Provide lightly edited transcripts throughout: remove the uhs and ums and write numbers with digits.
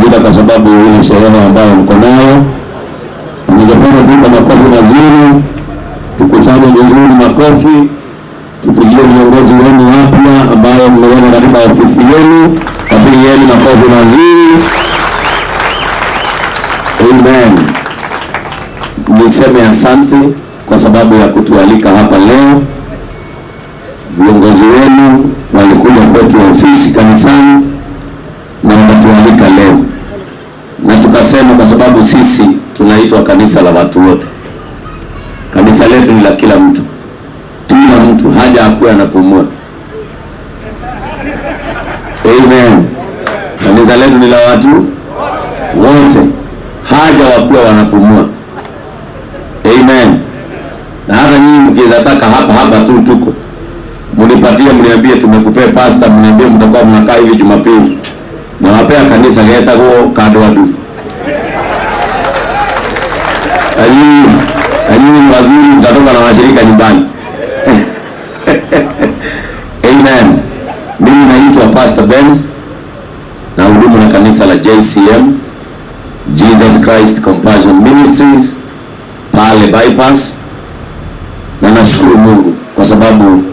kuridhika kwa sababu ile sherehe ambayo mko nayo. Ningependa tupe makofi mazuri, tukusanye vizuri makofi, tupigie viongozi wenu wapya ambao mmeona katika ofisi yenu, wapigieni makofi mazuri. Amen. Niseme asante kwa sababu ya kutualika hapa leo. Viongozi wenu walikuja kwetu ofisi kanisani na wakatualika leo, na tukasema kwa sababu sisi tunaitwa kanisa la watu wote, kanisa letu ni la kila mtu. Kila mtu haja akuwe anapumua. Amen. Kanisa letu ni la watu wote, haja wakuwe wanapumua. Amen. Na hata nyinyi mkizataka hapa tu tuko, mnipatie, mniambie tumekupea pasta, mniambie mtakuwa mnakaa hivi Jumapili, na wapea kanisa leta huo kado wadu. Anyinyi wazuri mtatoka na washirika nyumbani. Amen. Mimi naitwa Pastor Ben na hudumu na kanisa la JCM, Jesus Christ Compassion Ministries pale bypass, na nashukuru Mungu kwa sababu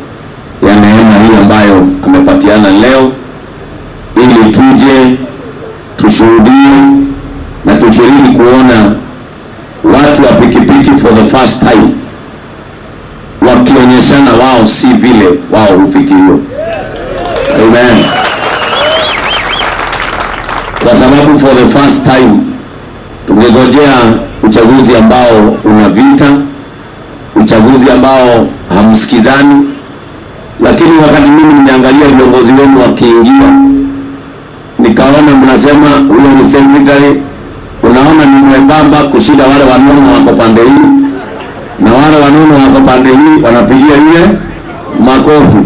ya neema hii ambayo amepatiana leo ili tuje tushuhudie na tushiriki kuona watu wa pikipiki for the first time wakionyeshana wao si vile wao hufikiriwa. Amen. Kwa sababu for the first time tungegojea uchaguzi ambao una vita, uchaguzi ambao hamsikizani, lakini wakati mimi nimeangalia viongozi wenu wakiingia, nikaona mnasema huyo ni secretary, unaona ni mwembamba kushinda wale wanono wako pande hii, na wale wanono wako pande hii wanapigia ile makofi.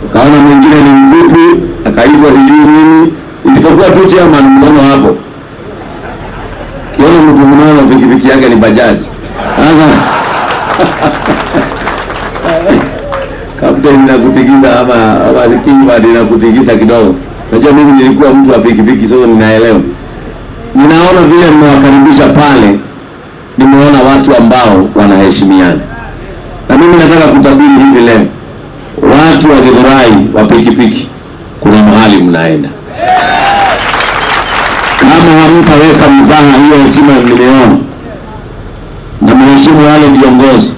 Ukaona mwingine ni mfupi akaitwa sijui nini, isipokuwa tu chairman mnono hapo. Kiona mtu mnono pikipiki yake ni bajaji. Sasa kapteni nakutigiza ama sikimba nakutigiza kidogo. Unajua mimi nilikuwa mtu wa pikipiki, so ninaelewa. Ninaona vile mnawakaribisha pale, nimeona watu ambao wanaheshimiana. Na mimi nataka kutabiri hivi leo, watu wa Githurai wa pikipiki, kuna mahali mnaenda. Kama hamtaweka mzaha hiyo heshima mliona na mheshimu wale viongozi,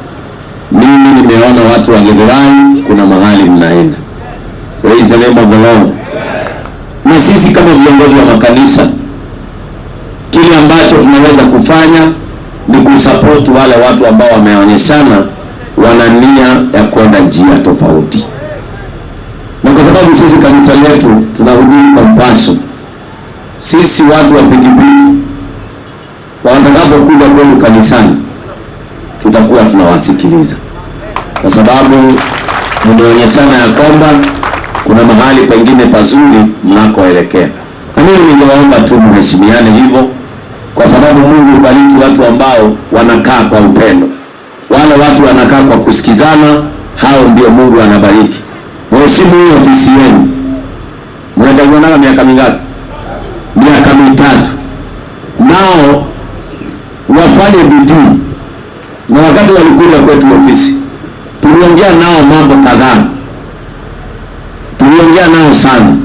mimi nimeona watu wa Githurai kuna mahali mnaenda. Praise the name of the Lord. Na sisi kama viongozi wa makanisa, kile ambacho tunaweza kufanya ni kusupport wale watu ambao wameonyeshana wana nia ya kwenda njia tofauti. Na kwa sababu sisi kanisa letu tunahubiri compassion, sisi watu wa pikipiki watakapokuja kwetu kanisani tutakuwa tunawasikiliza, kwa sababu mmeonyeshana ya kwamba kuna mahali pengine pazuri mnakoelekea. Na mimi ningewaomba tu mheshimiane hivyo, kwa sababu Mungu hubariki watu ambao wanakaa kwa upendo. Wale watu wanakaa kwa kusikizana, hao ndio Mungu anabariki. Mheshimu hiyo ofisi yenu. Mnachaguana miaka mingapi? Miaka 3. Nao wafanye bidii. Na wakati walikuja kwetu ofisi, tuliongea nao mambo kadhaa. Tuliongea nao sana,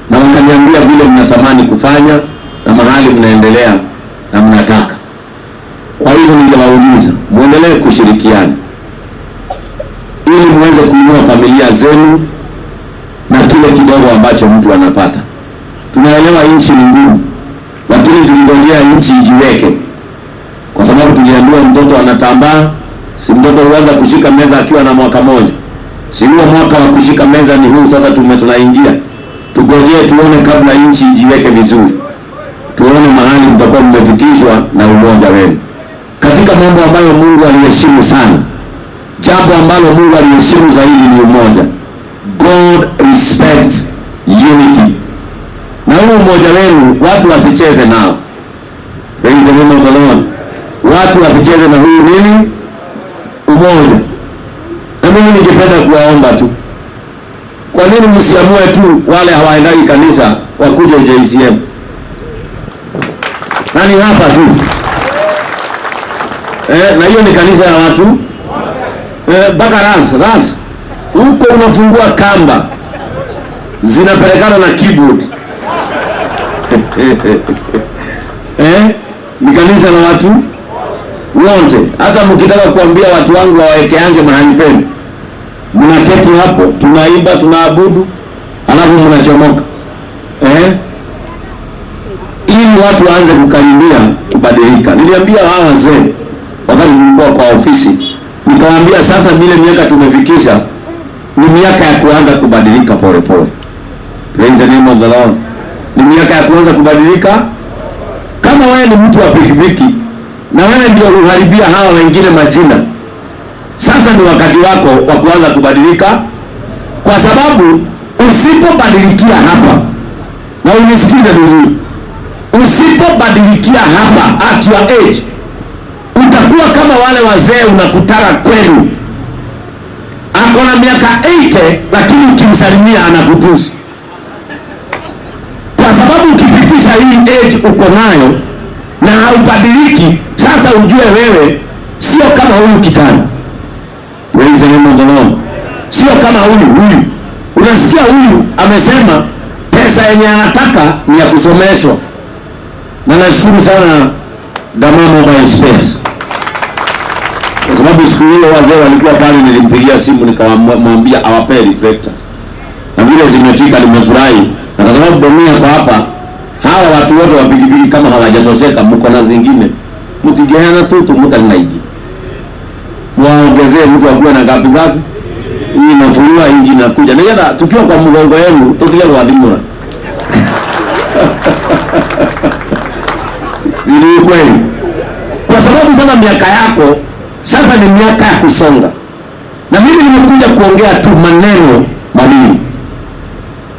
na wakaniambia vile mnatamani kufanya na mahali mnaendelea na mnataka. Kwa hivyo ningewauliza muendelee kushirikiana ili muweze kuinua familia zenu na kile kidogo ambacho mtu anapata. Tunaelewa nchi ni ngumu, lakini tulingojea nchi ijiweke, kwa sababu tuliambiwa mtoto anatambaa, si mtoto huanza kushika meza akiwa na mwaka moja. Si huo mwaka wa kushika meza ni huu sasa tunaingia. Tugojee tuone kabla nchi ijiweke vizuri, tuone mahali mtakuwa mmefikishwa na umoja wenu. Katika mambo ambayo Mungu aliheshimu sana, jambo ambalo Mungu aliheshimu zaidi ni umoja. God respects unity. Na huu umoja wenu watu wasicheze nao. Praise the name of the Lord. Watu wasicheze na huu nini? Umoja. Na mimi ningependa kuwaomba tu, kwa nini msiamue tu wale hawaendai kanisa wakuje JCM? na ni hapa tu. Na hiyo ni kanisa ya watu mpaka ras huko unafungua kamba zinapelekana na keyboard. Ni kanisa la watu wote. Hata mkitaka kuambia watu wangu wawekeange mahali penu, mnaketi hapo, tunaiba, tunaabudu, alafu mnachomoka. Ili watu waanze kukaribia kubadilika. Niliambia hawa wazee wakati tulikuwa kwa ofisi, nikawaambia sasa vile miaka tumefikisha ni miaka ya kuanza kubadilika pole pole. Praise the name of the Lord. Ni miaka ya kuanza kubadilika. Kama wewe ni mtu wa pikipiki na wewe ndio uharibia hawa wengine majina, sasa ni wakati wako wa kuanza kubadilika, kwa sababu usipobadilikia hapa, na unisikize vizuri, usipobadilikia hapa at your age, utakuwa kama wale wazee unakutana kwenu, ako na miaka 80 lakini ukimsalimia anakutusi. Kwa sababu ukipitisha hii age uko nayo na haubadiliki, sasa ujue wewe sio kama huyu kijana. Praise the name of the Lord. Sio kama huyu. Unasikia huyu amesema pesa yenye anataka ni ya kusomeshwa. Na nashukuru sana Dama Mobile Spares, kwa sababu siku hiyo wazee walikuwa pale, nilimpigia simu nikamwambia awape reflectors, na vile zimefika nimefurahi. Na kwa sababu Domia kwa hapa, hawa watu wote wa pikipiki kama hawajatoseka, mko na zingine, mtigeana tu mutanaidi, waongezee mtu akuwe na gapi hii nafuliwa inji na kuja na yada tukiwa kwa mgongo yenu tukia kwa dhimura. Zili kweli, kwa sababu sana miaka yako sasa ni miaka ya kusonga. Na mimi nimekuja kuongea tu maneno mawili.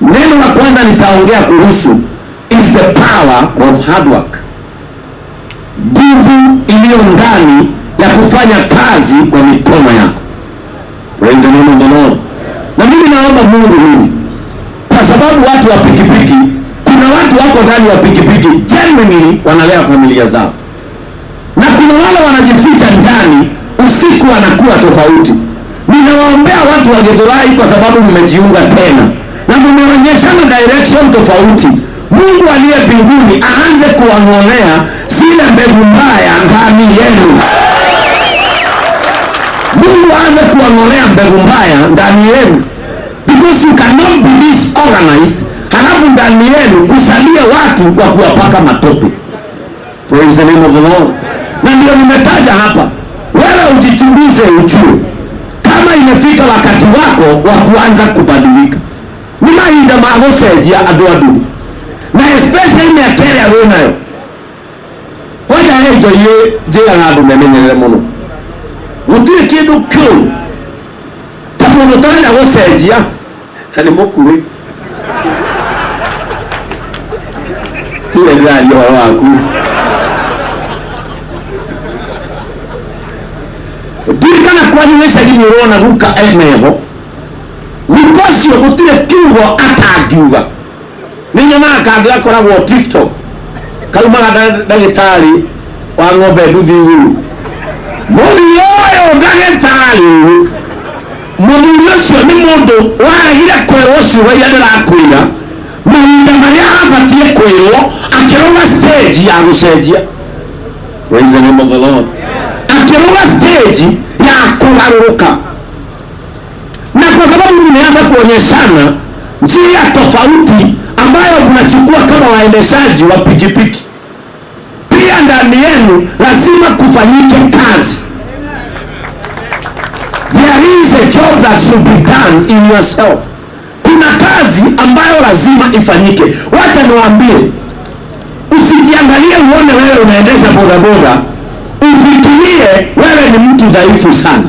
Neno la kwanza nitaongea kuhusu is the power of hard work, nguvu iliyo ndani ya kufanya kazi kwa mikono yako. Praise the name of the Lord. Na mimi naomba Mungu hili, kwa sababu watu wa pikipiki, kuna watu wako ndani ya pikipiki genuinely wanalea familia zao, na kuna wale wanajificha ndani, usiku wanakuwa tofauti. Ninawaombea watu wa Githurai kwa sababu mmejiunga tena na mmeonyeshana direction tofauti. Mungu aliye mbinguni aanze kuwang'olea zile mbegu mbaya ndani yenu. Mungu aanze kuwang'olea mbegu mbaya ndani yenu, because you cannot be disorganized halafu ndani yenu kusalia watu wa kuwapaka matope. Praise the name of the Lord. Na ndio nimetaja hapa, wewe ujichunguze, ujue kama imefika wakati wako wa kuanza kubadilika. Ni mahinda magosejia adu na especially miakele awenayo hoja hejo ye jia ngadu memenyele mono gutire kindu kiu ta mundu tana gosejia hani mukuri tire ndari waku dirikana kwanyu wecagini urona guka emeho wikocio gutire kiugo atangiuga. Ni nyama kangia koragwo TikTok kaumaga ndagitari wa ng'ombe nduthi huru muthuri uyu ndagitari muthuri ucio ni mundu waragire kwirwo ciugo iria ndirakwira mahinda maria abatie kwirwo akiruga stage ya gucenjia. Praise the name of the Lord. Akiruga stage ya kugaruruka, na kwa sababu nimeanza kuonyeshana njia tofauti ambayo mnachukua kama waendeshaji wa pikipiki, pia ndani yenu lazima kufanyike kazi. There is a job that should be done in yourself. Kuna kazi ambayo lazima ifanyike. Wacha niwaambie, usijiangalie uone wewe unaendesha bodaboda ufikirie wewe ni mtu dhaifu sana.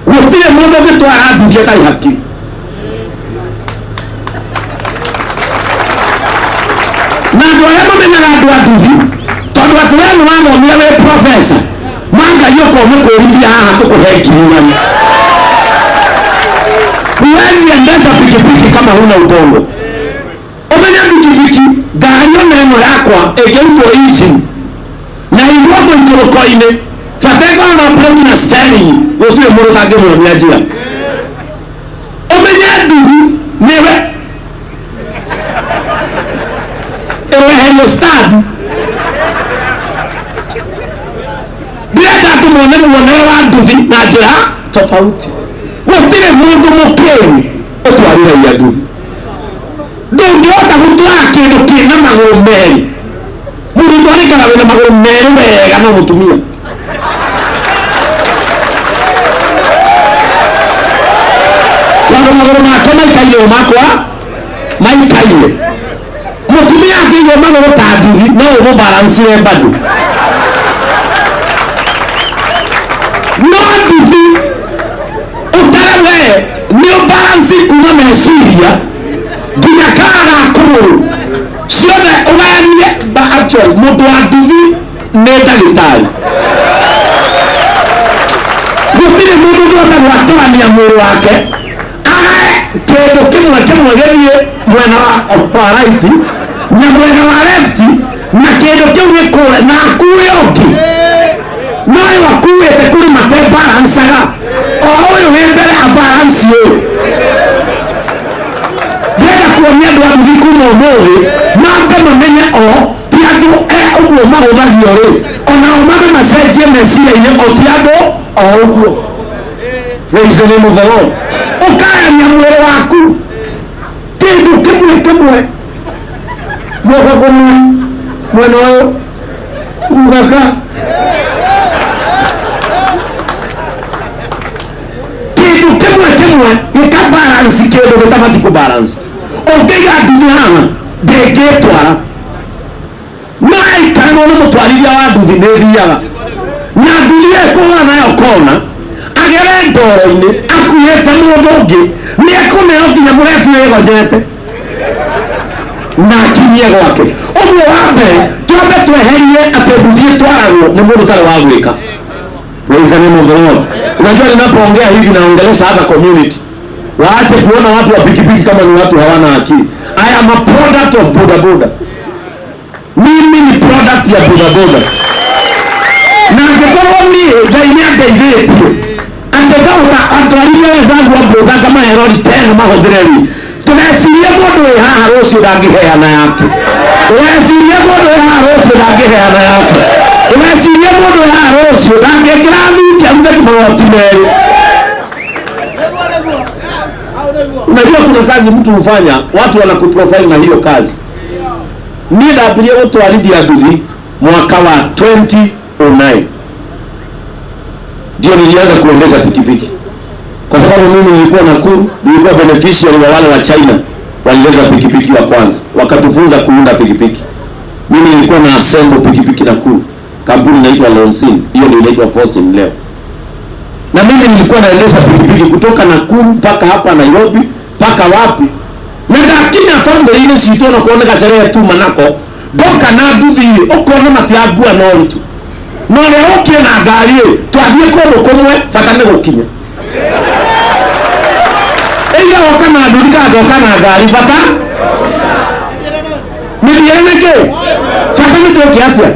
Wapile mundu gitwa aduthie kai haki. Na ndio leo mmenyaga andu aduthi tondu atu wenu wathomire we professor mwanga yoko mukurithia haha tukuhengiria. Huwezi endesha pikipiki kama huna ubongo. Umenya pikipiki gario neno yakwa egeitwo engine na igwa mwitorokoine fateka na breki na steering gutire mundu tangimwonia njira umenye ndugu niwe eweherio stadi ndĩrenda tũmone muonere wa nduthi na njĩra tofauti gũtirĩ mũndũ mũkĩru ũtwarĩragia nduthi ndũngĩhota gũtwara kĩndũ kĩna magũrũ merĩ mũndũ twarĩkaga wĩna magũrũ merĩ wega no mũtumia tondũ magũrũ make maikaire makwa maikaire mũtumia angĩigwo magũrũ ta nduthi no ũmũbarancire bado no nduthi ũtarawe nĩ ũbaranci kuma meciria nginya kara kũgũrũ ciothe ũgayanie actually mũndũ wa nduthi nĩ ndagĩtarĩ gũtirĩ mũndũ ũngĩhota gwatũrania mwĩrĩ wake agae kĩndũ kĩmwe gĩthiĩ mwena wa right na mwena wa left na kĩndũ kĩu gĩkũre na akuue ũngĩ no ũyũ akuĩte kũrĩ matebarancaga o ũyũ wĩ mbere abaranci ũyũ ndĩrenda kuonia andũ a nduthi kuma ũmũthĩ mambe mamenye ti andũ ũguo mahũthagio rĩ onao mambe macenjie meciria-inĩ ti andũ ũguo praise the name of the Lord ũkagania mwĩrĩ waku kĩndũ kĩmwe moko kũmwe mwena ũyũ ugaka kĩndũ kĩmwe gĩkabaranci kĩndũ gĩtabati kũbaranci ũngĩiga nduthi haha ndĩngĩtwara no aikarĩrwo nĩ mũtwarithia wa nduthi nĩthiaga na nduthi ĩkũga nayo kona agere ndoro-inĩ akuĩte mũndũ ũngĩ nĩekũneo nginya mũrebi wĩgonyete na akinyie gwake ũguo wa mbere twambe tweherie atĩ nduthi ĩtwaragwo nĩ mũndũ ũtarĩ wa gwĩka praise the name of the Lord unajua ninapoongea hivi naongelesha hata community waache kuona watu wa pikipiki kama ni watu hawana akili I am a product of bodaboda mimi ni product ya bodaboda na angĩkorwo niĩ Ngai nĩandeithĩtie angĩkahota atwarithia wenzangu wa boda kama herori tena mahũthĩre rĩ tũgeciria mũndũ wĩ haha rũciũ ndangĩheana yake tũgeciria mũndũ wĩ haha rũciũ ndangĩheana yake tũgeciria mũndũ wĩ haha rũciũ ndangĩkĩra thuti arute magoti merĩ unajua kuna kazi mtu hufanya watu wanakuprofile na hiyo kazi mimi ndaambirie gũtwarithia nduthi mwaka wa 2009 ndio nilianza kuendesha pikipiki kwa sababu mimi nilikuwa Nakuru nilikuwa beneficiary wa wale wa China walileta pikipiki wa kwanza wakatufunza kuunda pikipiki mimi nilikuwa na assemble pikipiki Nakuru kampuni inaitwa Lonsin hiyo ndio inaitwa Forcing leo na mimi nilikuwa naendesha pikipiki kutoka Nakuru mpaka hapa Nairobi mpaka wapi na ndakinya family citũ na kuoneka sherehe tu manako boka na nduthi ukona matiagua no ritu no leo kina ngari twathiĩ kũndũ kũmwe bata nĩ gũkinya ĩga oka na nduthi kana ngari bata nĩndieneke bata nĩ tũkĩatia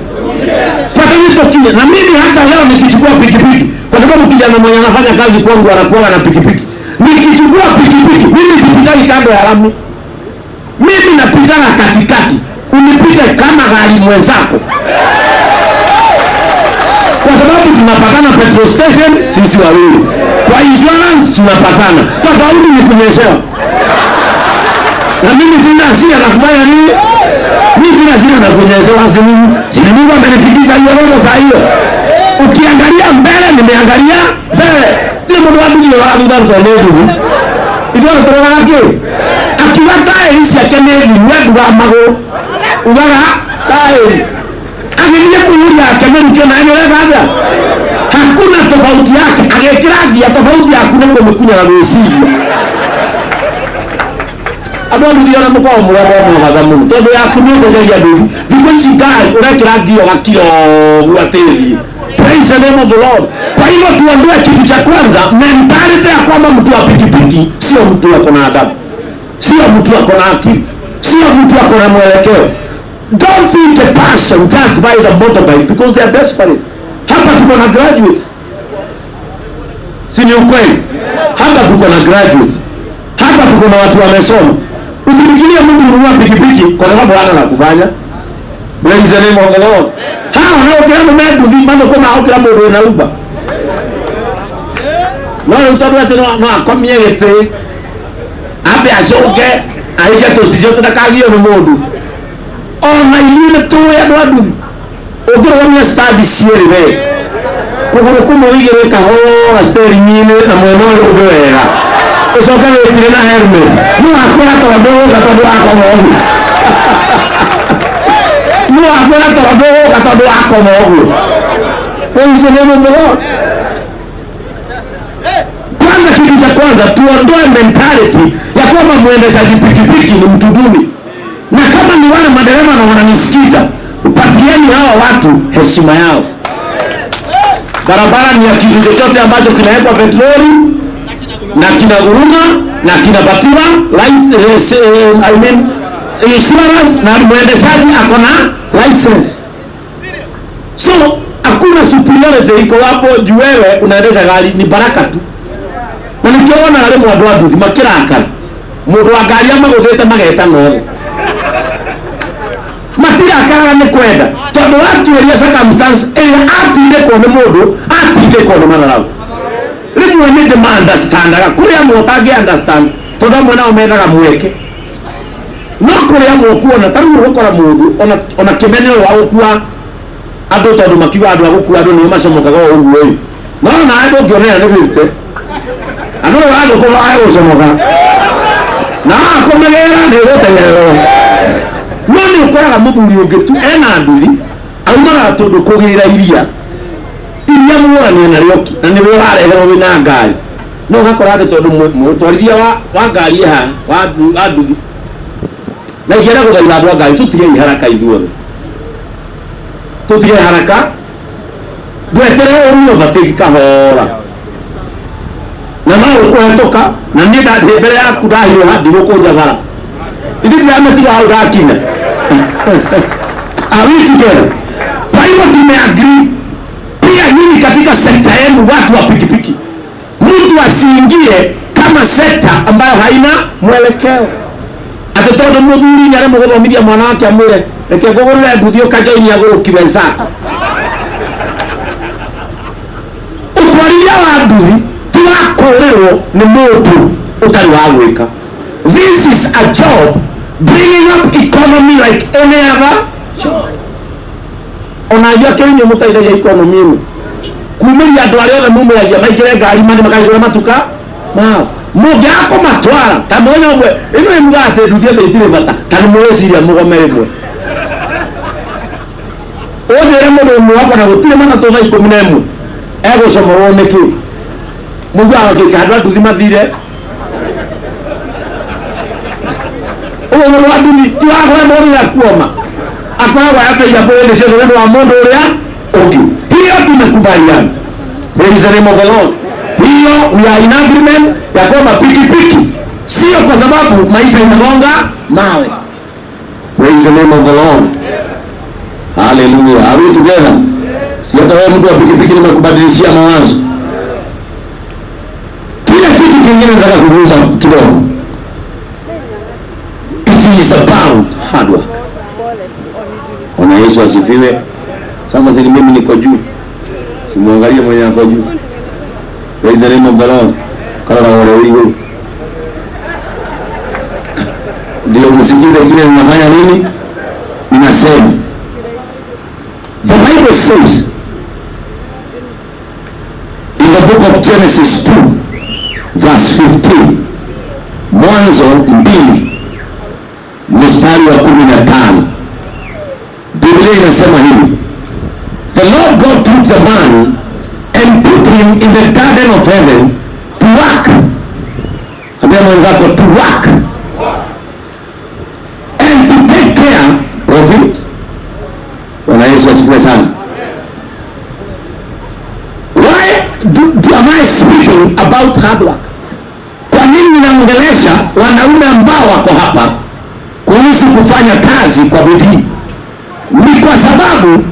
bata nĩ tũkinya na mimi hata leo nikichukua pikipiki kwa sababu kijana mwenye anafanya kazi kwangu anakuwa na pikipiki nikichukua pikipiki mimi sipitani kando ya lami mimi napitana katikati unipite kama gari mwenzako kwa sababu tunapatana petrol station sisi wawili kwa insurance tunapatana tofauti ni kunyeshewa na mimi sina hasira na kufanya nini mimi sina hasira na kunyeshewa sini Mungu amenifikisha hiyo roho saa hiyo ukiangalia mbele nimeangalia mbele ile mtu wangu wa adhuda ndio ndio ndio yake akiwa tairi yake ni wewe wa mago ugaga tairi akilia kuulia Amerika na eneo la hakuna tofauti yake agekira gia tofauti hakuna kumekunya na ruhusiwa abo ndio na mkao mrabo mwaga mungu todo yakunyoza ndio ya ndio viko shigari unakira gia wakio uateli praise the name of the Lord kwa hivyo tuondoe kitu cha kwanza mentality ya kwamba mtu wa pikipiki sio mtu ako na adabu sio mtu ako na akili sio mtu ako na mwelekeo Don't think a person just buys a motorbike because they are desperate. Hapa tuko na graduates. Si ni ukweli? Hapa tuko na graduates. Hapa tuko na watu wamesoma. Usifikirie mtu mnunua pikipiki kwa sababu hana la kufanya. Praise the name of the Lord. Hao kila mtu mambo kama hao kila mtu anauba. No utakuwa tena akomie yete. Abe asoke, aije tosije tukagio no mundu. Ona iline tu ya dwadu. Ogoro wa study sieri we. Kuguru kumo wigire kahora steering nyine na mweno ogwera. Usoka wetire na helmet. No akora todo gatodo akomogu. No akora todo gatodo akomogu. Praise the name of the Lord. Kwanza kitu cha kwanza tuondoe mentality ya kwamba muendeshaji pikipiki ni mtu duni. Na kama ni wale madereva na wananisikiza, upatieni hawa watu heshima yao. Barabara ni ya kitu chochote ambacho kinawekwa petroli na kinaguruma na kinapatiwa insurance na muendeshaji ako na license. So hakuna superiority iko hapo juu wewe unaendesha gari, ni baraka tu. Na nikiona wale mwadwadu makiraka mundu wa gari amaguthite mageta no matira ni kwenda tondu watu elia circumstance elia atindikwo ni mundu atindikwo ni matharau rimwe ni ndima understandaga kuria mutangi understand tondu amwe nao menaga mweke no kuria mukuona tariu gukora mundu ona kimenero wa gukua andu tondu makiuga andu agukua andu ni macomokaga uguo uyu no na andu ngionera ni bite andu andu ko ayo gucomoka na akomegera ni gutengerero none ukoraga muthuri ungitu ena nduthi aumaga tondu kugira iria muorania na rioki na ni wira areherwo wina ngari no gakora ati tondu mutwarithia wa ngari wa nduthi na ikienda guthaitha andu a ngari tutige haraka ithuothe tutige haraka gweterera umwe batiki kahora na no ukuhetoka na ni ndathi mbere yaku ndahiro hadi gukunjagara ithi ndirametiga hau ndakinya. Are we together? Kwa hivyo tumeagree pia nyinyi katika sekta yenu watu wa pikipiki mtu asiingie kama sekta ambayo haina mwelekeo. Atotodo muthuri nyare muguthomithia mwana wake amwire reke ngugurire nduthi ukajoini aguru kibensa utwarithia wa nduthi turakorerwo ni mundu utari wa gwika. This is a job bringing up economy like any other job. Onajua kile ni mutaithagia economy ino kumiria andu aria othe mumiragia maigire ngari mane makaigura matuka mao mungiako matwara ta mwanya mwe ino imuga ati nduthie thitire bata kana mweciria mugomere mwe odere mundu mwako na gutire mana to thaa 11 egocomorwo niki muga agikandwa nduthi mathire uwo wa nduthi tuagwe mundu ya kuoma akoragwo yapeira bwende cio ndu wa mundu uria ungi hiyo tumekubaliana. Praise the name of the Lord. Hiyo we are in agreement ya kwamba pikipiki sio kwa sababu maisha imegonga mawe. Praise the name of the Lord. Hallelujah. Are we together? Si hata wewe mtu wa pikipiki nimekubadilishia mawazo. Kila kitu kingine nataka kugusa kidogo. It is about hard work. Ona Yesu asifiwe. Sasa sisi mimi niko juu. Simuangalie mwenye ako juu. Praise the name of the Lord. Kala na wale wigo. Ndio msikize kile ninafanya nini? Ninasema. The Bible says in the book of Genesis 2 verse 15, Mwanzo 2 mstari wa 15, Biblia inasema hivi: the Lord God took the man and put him in the garden of heaven to work. Ambia mwenzako to work and to take care of it. Bwana Yesu asifiwe sana. Why am I speaking about hard work? Kwa nini ninaongelesha wanaume ambao wako hapa kuhusu kufanya kazi kwa bidii? Ni kwa sababu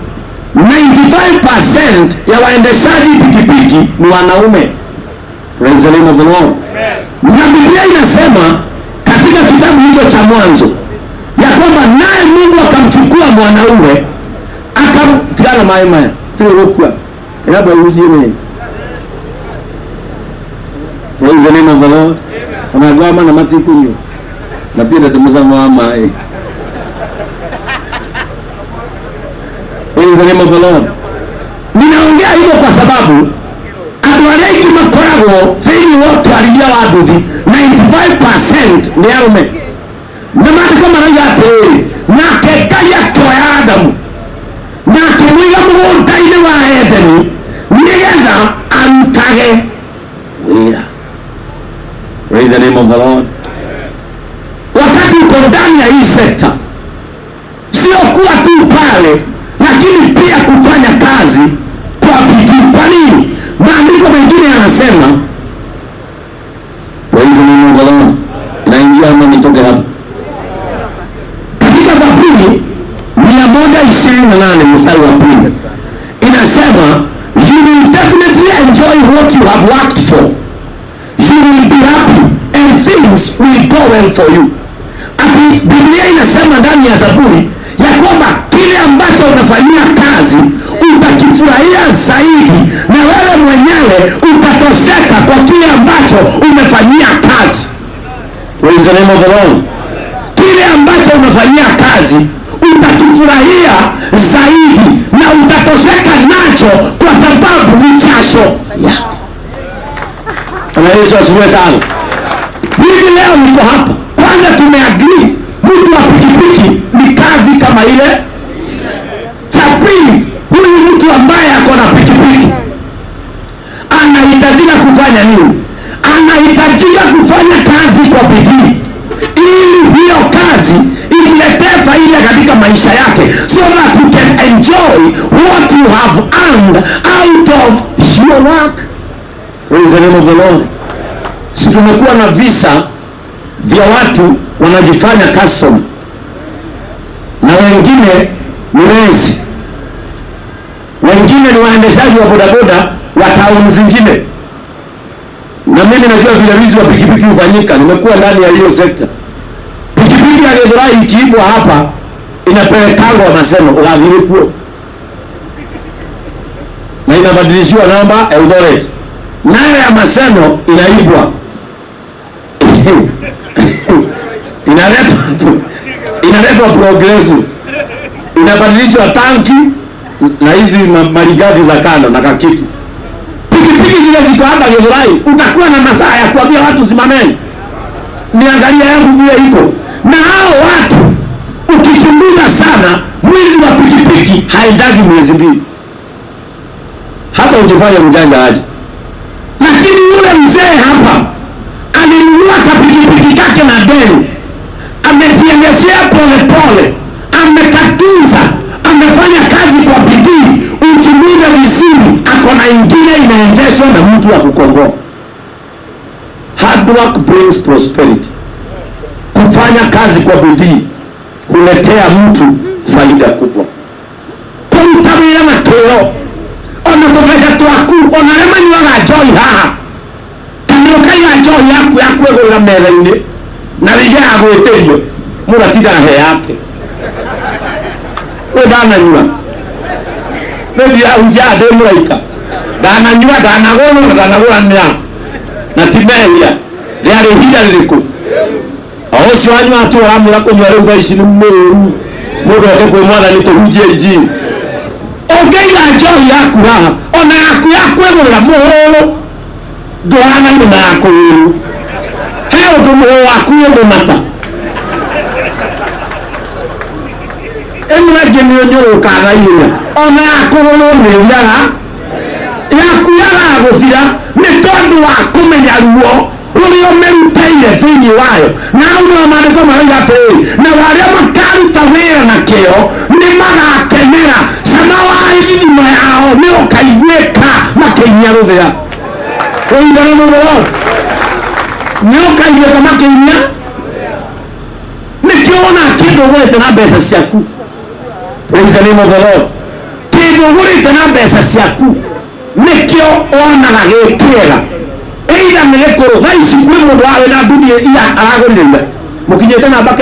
95% ya waendeshaji pikipiki ni wanaume. Praise the name of the Lord. Na Biblia inasema katika kitabu hicho cha Mwanzo ya kwamba naye Mungu akamchukua mwanaume akamtiana maimaya tulikuwa labda ujine. Praise the name of the Lord. Anagoma na matikunyo na pia tumuza mama. Praise the name of the Lord. Ninaongea hivyo kwa sababu adwaleki makorago thini wote walivya waduthi 95% ni arume. Na maandiko maraga ati nake Ngai atoya Adamu na akimwiga mũgũnda-inĩ wa Edeni nĩgetha arutage wĩra. Praise the name of the Lord. Wakati uko ndani ya hii sekta, sio kuwa tu pale, lakini pia kufanya kazi kwa bidii. Kwa nini? Maandiko mengine yanasema, praise the name of the Lord. Naingia ama nitoke hapa? Katika Zaburi 128 mstari wa 2 inasema, you will definitely enjoy what you have worked for. You will be happy and things will go well for you. Ati Biblia inasema ndani ya Zaburi ya kwamba kile ambacho unafanyia kazi utakifurahia zaidi, na wewe mwenyewe utatosheka kwa kile ambacho umefanyia kazi. Praise the name of the Lord. Kile ambacho unafanyia kazi utakifurahia zaidi na utatosheka nacho kwa sababu ni jasho yako. Bwana Yesu asifiwe sana. Hivi leo niko hapa, kwanza tumeagree mtu wa pikipiki ni kazi kama ile. Cha pili, huyu mtu ambaye ako na pikipiki anahitajika kufanya nini? Anahitajika kufanya kazi kwa bidii ili hiyo kazi imletee faida katika maisha yake, so that you can enjoy what you have earned out of your work. Praise the name of the Lord. Si tumekuwa na visa vya watu wanajifanya custom na wengine ni wezi, wengine ni waendeshaji wa bodaboda wa town zingine. Na mimi najua vile wizi wa pikipiki hufanyika, nimekuwa ndani ya hiyo sekta. Pikipiki ya Githurai ikiibwa hapa inapelekangwa Maseno ugadhirikuo na inabadilishiwa namba Eldoret, nayo ya Maseno inaibwa inaletwa Progressive, inabadilishwa tanki na hizi marigadi za kando na kakiti. Pikipiki zile ziko hapa Githurai, utakuwa na masaa ya kuambia watu simameni niangalia yangu vile iko. Na hao watu ukichunguza sana, mwizi wa pikipiki haendagi miezi 2 hata ujifanya mjanja aje. Lakini yule mzee hapa alinunua kapikipiki kake na deni, ameziendeshea pole pole, amekatuza, amefanya kazi kwa bidii. Uchunguze vizuri, ako na ingine inaendeshwa na mtu wa kukomboa. Hard work brings prosperity. Kufanya kazi kwa bidii huletea mtu faida kubwa. Kurutabia na keo onatobeka twaku onarema niwaga joy haha kamiroka ya joy yaku yakwegurira metha-ini na rĩngĩ agwĩtĩrio mũgatinda he yake. We ndananyua nĩndirahunjia ndĩ mũraika, ndananyua, ndanagũrwo na ndanagũranĩra na timehia rĩarĩ ihinda rĩrĩkũ. Ũcio wanyu atu aramwĩra kũnyua rĩu thaa ici nĩ mũũru, mũndũ oke kwĩ Mwathani tũhunjie injili. Ongeiga joy yaku haha, ona yaku yakwĩgũrĩra mũhũrũ ndũhanaine na yaku wĩru. He ũndũ mũhũrũ waku ũmũmata ĩmũrangĩ nĩũnyũrũkaga ihenya, ona yakũgũrwo nĩĩraga yaku yaragũthira nĩ tondũ wa kũmenya ruo rũrĩa ũmĩrutĩire thĩinĩ wayo. Na hau nĩho maandĩko marauga atĩrĩrĩ, na arĩa makaruta wĩra na kĩo nĩ magakenera cama wa ithimo yao nĩ ũkaiguĩka makĩinia rũthĩa. Ũigana mũno nĩ ũkaiguĩka makĩinia. Nĩkĩo wona kĩndũ ũgũrĩte na mbeca ciaku Praise the name of the Lord. Kĩndũgũrĩte na mbeca ciaku nĩkĩo onaga gĩkĩega. Eida nĩ gĩkũrũ thaa ici kwĩ mũndũ wawe na nduthi ira aragũrĩire mũkinyĩte namba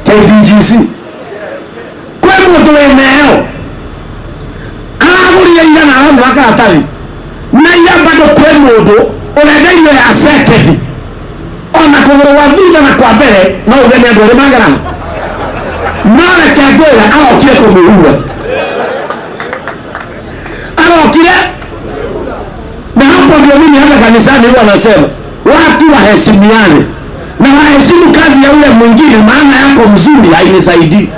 KDGC. Kwĩ mũndũ wĩneo aragũrĩire ira na aramu akaratathi na ira bado kwĩ mũndũ ũrenderio ya second ona kũgũrũ gwa thutha na kwa mbere no ũgeni andũ arĩ magerana Mara kagwela arokire kumuua. Arokire na hapo ndio mimi hapa kanisani huwa nasema watu waheshimiane na waheshimu kazi ya yule mwingine, maana yako mzuri hainisaidii.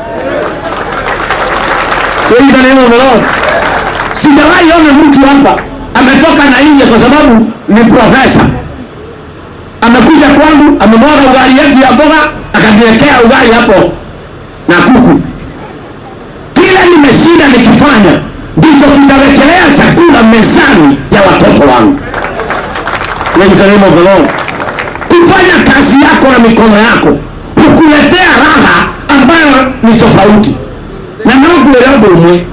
Kwa hiyo neno la Lord, sijawahi ona mtu hapa ametoka na nje kwa sababu ni profesa. Amekuja kwangu, amemwaga ugali yetu ya mboga, akaniwekea ugali hapo na kuku. Kila nimeshinda nikifanya ndicho kitawekelea chakula mezani ya watoto wangu. Praise the name of the Lord. Kufanya kazi yako na mikono yako hukuletea raha ambayo ni tofauti. Na nakuelewa ndumwe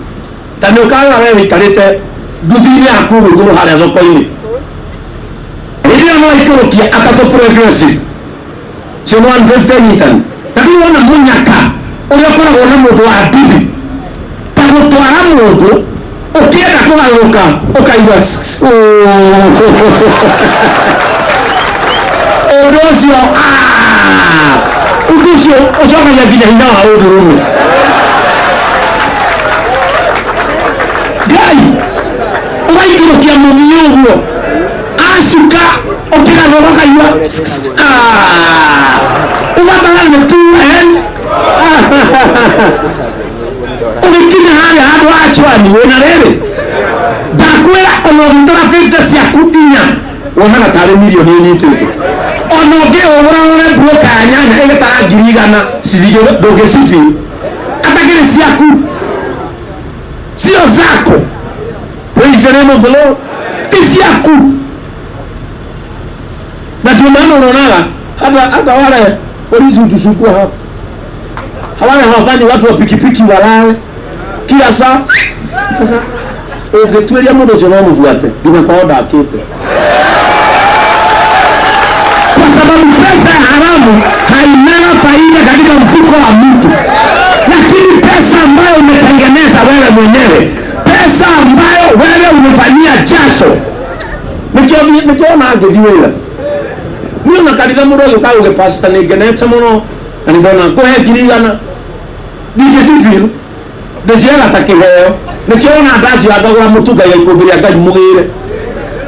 tanukala wewe ikarete duthini yaku iguru haria thoko-ini. Ile no ikorokia akato progressive. So 150 nyitan. Lakini wana munyaka ule ukoragwo na mũndũ wa ndiri ta gũtwara mũndũ ũkĩenda kũgarũrũka ũkaigua ũndũ ũcio ũcokagia nginya hinya wa ũndũrũme. Ngai ũgaikũrũkia mũthia ũguo acuka ũkĩgarũrũka ũkaigua ũgatara nĩ tu ukikinya haria handu achwani wona riri ndakwira ono thutara 50 ciaku inya wonaga tarĩ milioni nyitĩte. Ono ngĩũgũra ũrĩa broka ya nyanya ĩgĩtara 100 ciringi ndũngĩcibi atakĩrĩ ciaku sio zako. Praise the name of the Lord. Ti ciaku. Na ndio maana unaonaga hata wale polisi utusukua hapa hawana hawafanyi watu wa pikipiki walale kila saa. Sasa ungetuelia muda sio mvuate tumepaoda akite, kwa sababu pesa ya haramu haina faida katika mfuko wa mtu, lakini pesa ambayo umetengeneza wewe mwenyewe, pesa ambayo wewe umefanyia jasho, nikiona angedhiwela mimi nakalidha muda yuka uge pastor nigenete muno na nibona kuhekirigana digesifiru ndeciaga takiheo nikiona ndaci andagura mutuga ya ikubiria Ngai mugire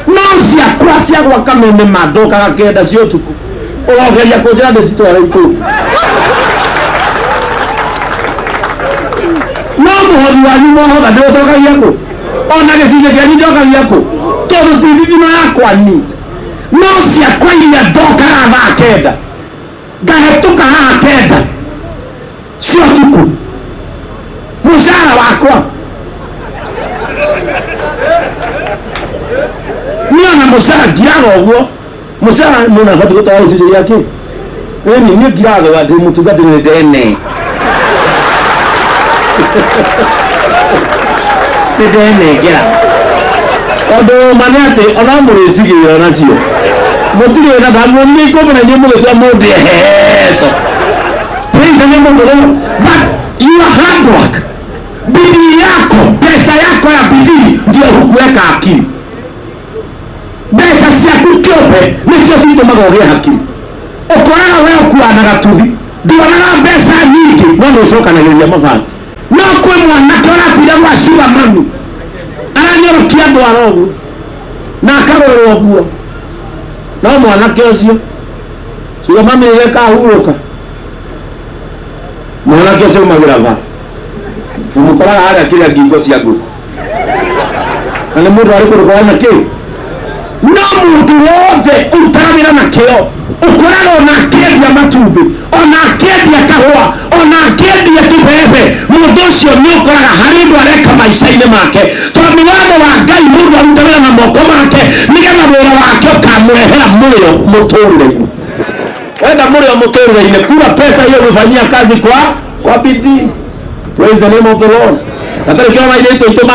no ciakwa cia gwaka mene mandokaga kenda cia utuku urogeria kunjira ndicitwara iku no muhothi wanyu mohoga ndiocokagia ku ona gicunjĩ kĩanyu njokagia ku tondũ ti thithino yakwa ni no ciakwa iria ndokaga thaa kenda ngahĩtũka haha kenda cia ũtukũ mũcara wakwa niona mũcara ngiraga ũguo mũcara mũna bati gũtwara gĩcunjĩ gĩake ĩni niĩ ngiraga wa ndĩ mũtungatĩri ndene nĩndenengera tondũ mane atĩ ona mũrĩcigĩrĩra nacio mũtirĩ na ndamuonire ikũmĩra inyuĩ mũgĩtua mũndũ eheto. Praise the name of the Lord. But your hard work, bidii yako, pesa yako ya bidii ndio hukuweka akili. Pesa ciaku kĩũmbe nĩcio citũmaga ũgĩe hakiri. Ũkoraga wewe ũkuanaga tuthi nduonaga mbeca nyingĩ no nĩũcokanagĩrĩria mabati. No kwĩ mwanake ũrakuire gwa sugar mami aranyorokia ndwara ũguo na akagũrĩrwo nguo no mwanake ũcio sugar mami rĩrĩa kahurũka mwanake ũcio umagĩra ba ũmũkoraga harĩa kĩrĩa ngingo cia ngũ na nĩ mũndũ arĩ kũrũkora na kĩu. No mũndũ wothe ũrutaga wĩra na kĩo ũkoraga ona akĩendia matumbĩ, ona akĩendia kahũa, ona akĩendia kĩbebe, mũndũ ũcio nĩ ũkoraga harĩ ũndũ areka maica-inĩ make, tondũ watho wa Ngai mũndũ aruta wĩra na moko make nĩgetha wĩra wake ũkamũrehera mũrĩo mũtũrĩre-inĩ. Wenda mũrĩo mũtũrĩre-inĩ, kula pesa hiyo umefanyia kazi kwa bidii. Praise the name of the Lord. Nataka kama ile ito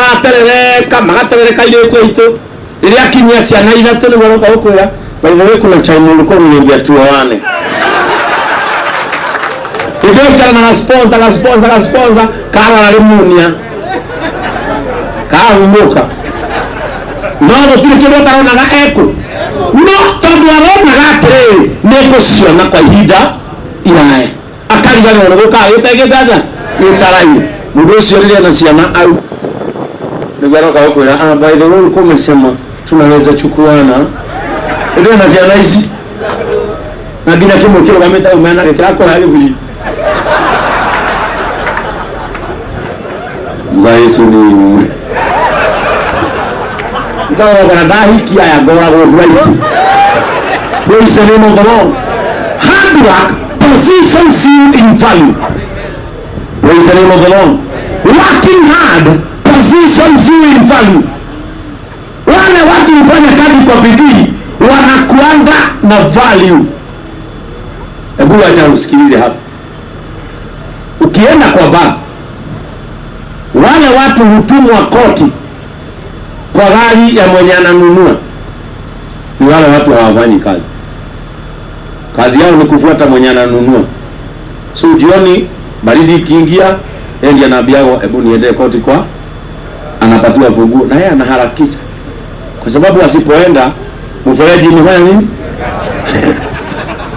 magaterereka ile ito ile akinyia ciana ithatu ni waro kaukwira. By the way, kuna channel ulikuwa unaniambia tuoane. Ndio kana na sponsor kana na limunia. Kaumuka. No kile kile karona ga eko. No tondu arona ga tere neko ciona kwa ihinda irae. Akariga no guka gitegethatha itarai. Mundu ucio rire na ciana au. Ndio kwa kwira by the way ulikuwa umesema tunaweza chukuana. Ndio na ciana hizi. Na gina kimo kile kameta umeana kirako na hivi. Mzee Yesu ni Ndawa kana dahi kia ya gora right. Praise the name of the Lord. Hard work positions you in value. Praise the name of the Lord. Working hard positions you in value. Wale watu hufanya kazi kwa bidii wanakuanga na value. Hebu acha usikilize hapa. Ukienda kwa bar, wale watu hutumwa koti kwa gari ya mwenye ananunua. Ni wale watu hawafanyi kazi. Kazi yao ni kufuata mwenye ananunua. So jioni baridi ikiingia, yeye ndiye anaambiao hebu niende koti kwa, anapatiwa funguo na yeye anaharakisha. Kwa sababu asipoenda mfereji imefanya nini?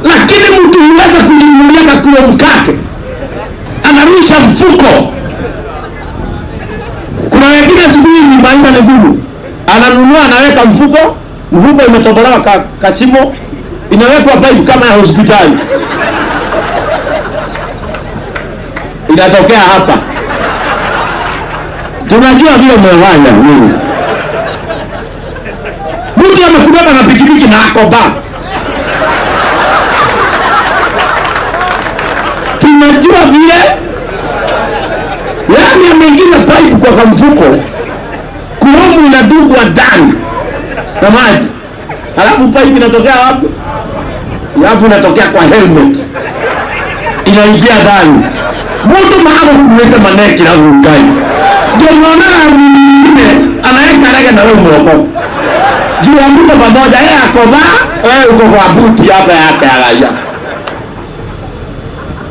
Lakini mtu huweza kujinunulia kakule mkake. Anarusha mfuko. Kuna wengine siku hizi maisha ni gumu. Ananunua anaweka mfuko imetobolewa kasimo, inawekwa pipe kama ya hospitali. Inatokea hapa. Tunajua vile mmefanya nini. Mtu amekubeba na pikipiki na akoba. Tunajua vile. Yaani ameingiza pipe kwa kamfuko. Kuromu inadugwa ndani na maji. Halafu pipe inatokea wapi? Halafu inatokea kwa helmet. Inaingia ndani. Mtu maana kuweka maneki na ungani. Ndio unaona mwingine anaweka rege na wewe mwokoka. Juu ya mtu pamoja yeye akoba, wewe uko kwa buti hapa yake ya.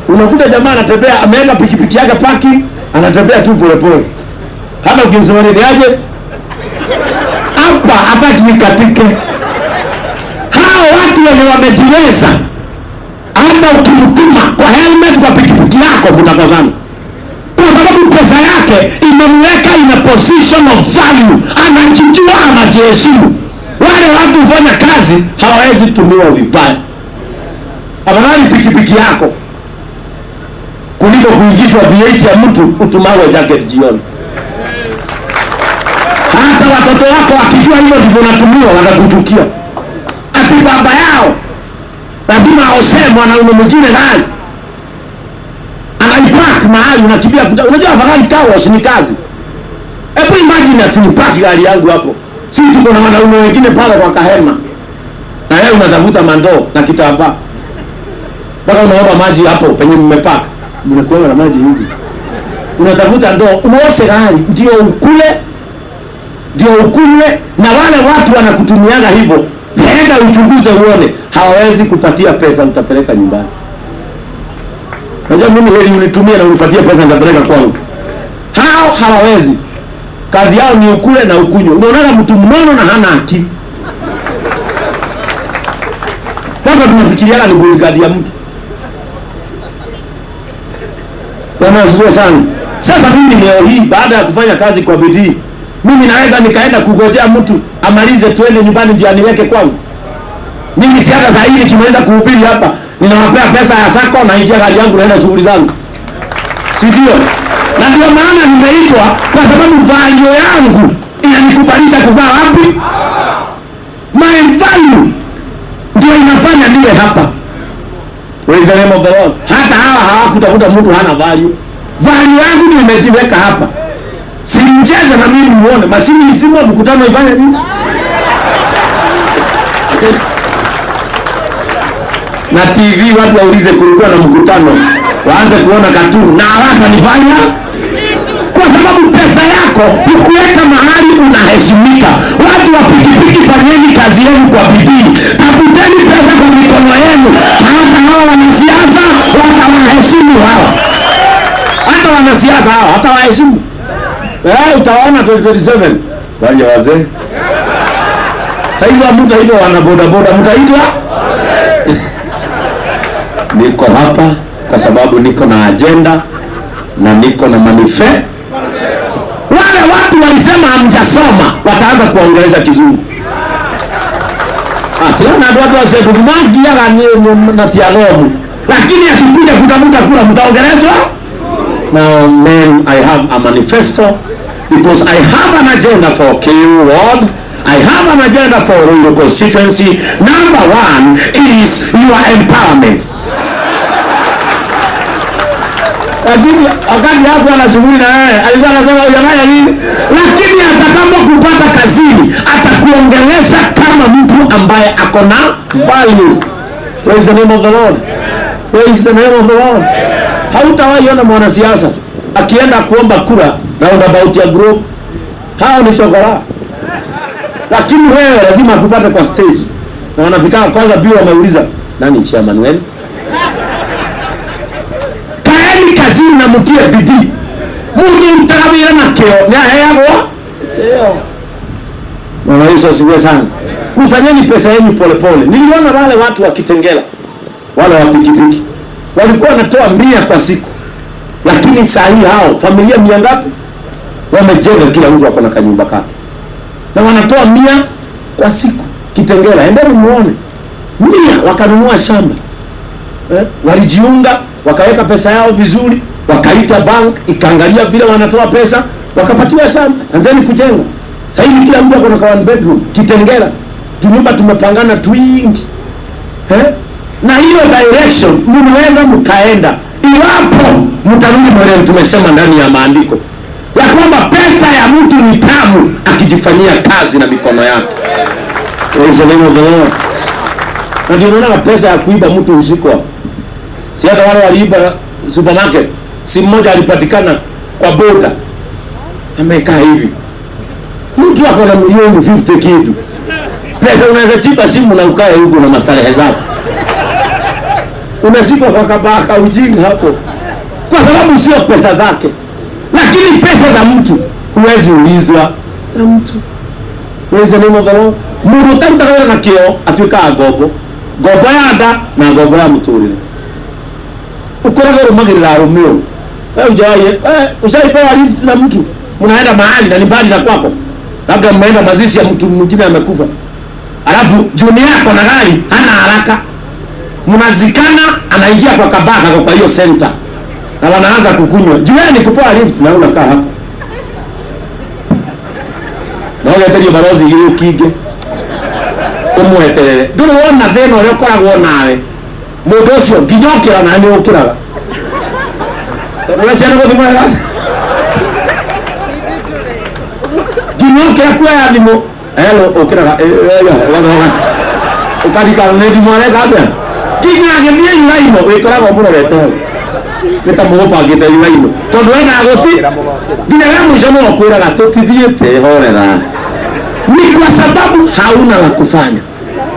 Unakuta jamaa anatembea ameweka pikipiki yake paki, anatembea tu pole pole. Hata ukimsema ni aje? Hapa nikatike. Hao watu wale wamejiweza. Hata ukimtuma kwa helmet kwa pikipiki yako mtakazana. Kwa sababu pesa yake imemweka in a position of value. Anajijua, anajiheshimu. Wale watu hufanya kazi hawawezi tumiwa vibaya. Afadhali pikipiki yako kuliko kuingizwa V8 ya mtu utumawe jacket jioni. Hata watoto wako wakijua hivyo ndivyo unatumiwa wanakuchukia. Ati baba yao lazima aoshe mwanaume mwingine naye. Anaipark mahali unakimbia unajua afadhali kaos ni kazi. Hebu imagine ati nipark gari yangu hapo. Si tuko na wanaume wengine pale kwa kahema. Na yeye unatafuta mandoo na kitambaa. Baka unaomba maji hapo penye mmepaka. Mnakuwa na maji hivi. Unatafuta ndoo, uoshe gari ndio ukule. Ndio ukunywe, na wale watu wanakutumianga hivyo. Nenda uchunguze uone, hawawezi kupatia pesa utapeleka nyumbani. Unajua mimi heli unitumie na unipatie pesa nitapeleka kwangu. Hao hawawezi. Kazi yao ni ukule na ukunywe. Unaona mtu mnono na hana akili. Kwanza tunafikiriana ni bodyguard ya mtu. Wanazua sana. Sasa mimi leo hii baada ya kufanya kazi kwa bidii, mimi naweza nikaenda kugojea mtu amalize twende nyumbani ndio aniweke kwangu. Mimi si hata saa hii nikimaliza kuhubiri hapa, ninawapea pesa ya sako na ingia gari yangu naenda shughuli zangu. Si ndio? Na ndio maana nimeitwa kwa sababu value yangu inanikubalisha kuvaa wapi? My value ndio inafanya niwe hapa. Praise the name of the Lord. Hata hawa hawakutafuta mtu hana value. Value yangu ndio nimejiweka hapa. Simcheze na mimi muone. Mashini isimu mkutano ifanye nini? Na TV watu waulize kulikuwa na mkutano. waanze kuona katuni na hawatanifanya, kwa sababu pesa yako ukiweka mahali unaheshimika. Watu wa pikipiki, fanyeni kazi yenu kwa bidii, tafuteni pesa kwa mikono yenu. Hata hao wanasiasa watawaheshimu hao, hata wanasiasa hao hata waheshimu. Utaona 2027 wale wazee sasa hivi mtaitwa wana boda boda, mtaitwa niko hapa kwa sababu niko na agenda na niko na manifesto. Wale watu walisema hamjasoma wataanza kuongeleza kizungu. Tena watu wasedumagia na tialomu, lakini akikuja kutafuta kura mtaongelezwa. Now men, I have a manifesto because I have an agenda for Kiru Ward. I have an agenda for Ruiru constituency. Number 1 is your empowerment. Lakini wakati hapo anashughuli na yeye alikuwa anasema jamani nini, lakini atakapo kupata kazini atakuongelesha kama mtu ambaye ako na value. Praise the name of the Lord. Praise the name of the Lord. Hautawahi ona mwanasiasa akienda kuomba kura roundabout ya group, hao ni chokora. Lakini wewe lazima akupate kwa stage, na wanafika kwanza bio wameuliza nani chairman wenu. Kaeni kazini na mtie bidii. Mungu mtakabira na keo na hayago keo. Bwana Yesu asifiwe sana. Kufanyeni pesa yenu pole pole. Niliona wale watu wa Kitengela, wale wa pikipiki walikuwa wanatoa 100 kwa siku, lakini saa hii hao familia 100 ngapi wamejenga, kila mtu ako na kanyumba kake, na wanatoa 100 kwa siku. Kitengela, endeni muone 100 wakanunua shamba. Walijiunga, wakaweka pesa yao vizuri, wakaita bank ikaangalia vile wanatoa pesa, wakapatiwa shamba, anzeni kujenga. Sasa hivi kila mtu ako na 1 bedroom. Kitengela tunyumba tumepangana twingi. Na hiyo direction mnaweza mkaenda iwapo mtarudi mwele tumesema ndani ya maandiko ya kwamba pesa ya mtu ni tamu akijifanyia kazi na mikono yake. Praise the name of the Lord. Na ndio unaona pesa ya kuiba mtu usiku hapo. Si hata wale waliiba supermarket, si mmoja alipatikana kwa boda amekaa hivi. Mtu ako na milioni 50 kitu. Pesa unaweza chipa simu na ukae huko na mastarehe zako. Unasipa kwa kabaka ujinga hapo, kwa sababu sio pesa zake. Lakini pesa za mtu huwezi ulizwa na mtu. Praise the name of the Lord. Mungu tandawe na kio atuika gobo ya nda na gobo ya mturire. Ukoragero magirira rumio. Wewe ujaye usaipewa lift na mtu, mnaenda mahali na ni mbali na kwako, labda mmeenda mazishi ya mtu mwingine amekufa, alafu junior yako na gari hana haraka, mnazikana, anaingia kwa kabaka kwa hiyo center na wanaanza kukunywa. Jueni kupoa lift na unakaa hapa. Na wale tayari barozi hiyo kige. Umweterere. Nduri wona theno ule ukoragwo nawe. Mundu ucio nginyokera na ni ukiraga. Tunaweza ngo thimwe gathi. Nginyokera kwa ya thimo. Hello ukiraga. Wadoga. Ukadika ne thimo ale gabe. Kinya githie iraimo wikoragwo murorete. Nita mugopa ngite iraimo. Tondu wena goti. Nginya ya mwisho no kwiraga tutithiete horera. Ni kwa sababu hauna la kufanya.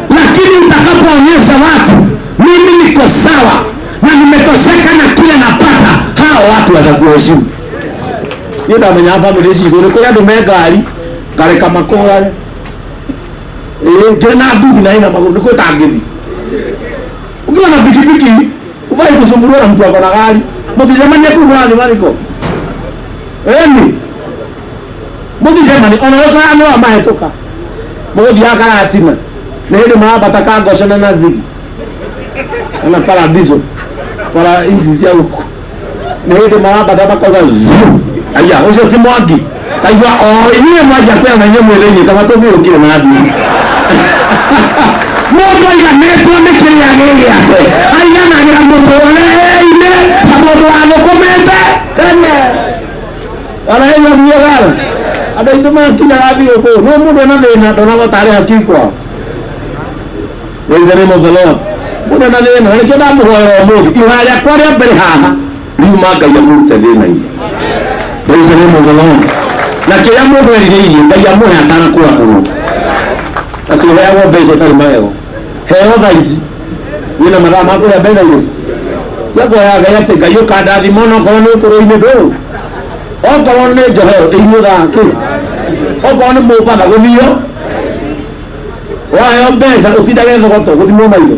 Lakini utakapoonyesha watu mimi niko sawa na nimetosheka na kile napata, hao watu watakuheshimu. Yeye ndo amenyapa mlezi yule kwa ndo megari kare kama kola. Tena ndugu na ina maguru niko tangithi. Ukiwa na pikipiki uvai kusumbuliwa na mtu ako na gari. Mbizemani yako mwali mariko. Mbizemani onaweka ano ambaye toka. Mbodi yaka atina. Na ile maaba takanga shana nazi. Ana paradiso. Para hizi ya huko. Na ile maaba tabaka za. Aya, usho kimwagi. Kaiwa ile mwaji kwa na nyemo ile kama toki ukile na hadi. Moto ya neto amekiri ya gege yake. Aya na ngira moto ile sababu anakomenda. Tena. Ana hiyo zingara. Ada itu mah kina abi ko. No mundo na thina ndona gotare hakiri kwa. Praise the name of the Lord. Muna na thina ni kenda muhoyo muthi ihaya kwa ria mbere haha riuma Ngai amurute thina-ini. Praise the name of the Lord. Na kĩrĩa mũndũ erirĩirie Ngai amuhe atanakũra mũno. Atiheagwo mbeca ũtarĩ magego. Heo thaa ici wĩna mathaa ma kũrĩa mbeca icio. Yakoya Ngai atĩ Ngai ũkandathima onokorwo nĩ ũkũrũ-inĩ ndũũ. Okorwo nĩ njohero ĩinyuothaga kĩ. Okorwo nĩ mũbana gũthio. Waheo mbeca ũtindage thogoto gũthimwo maitho.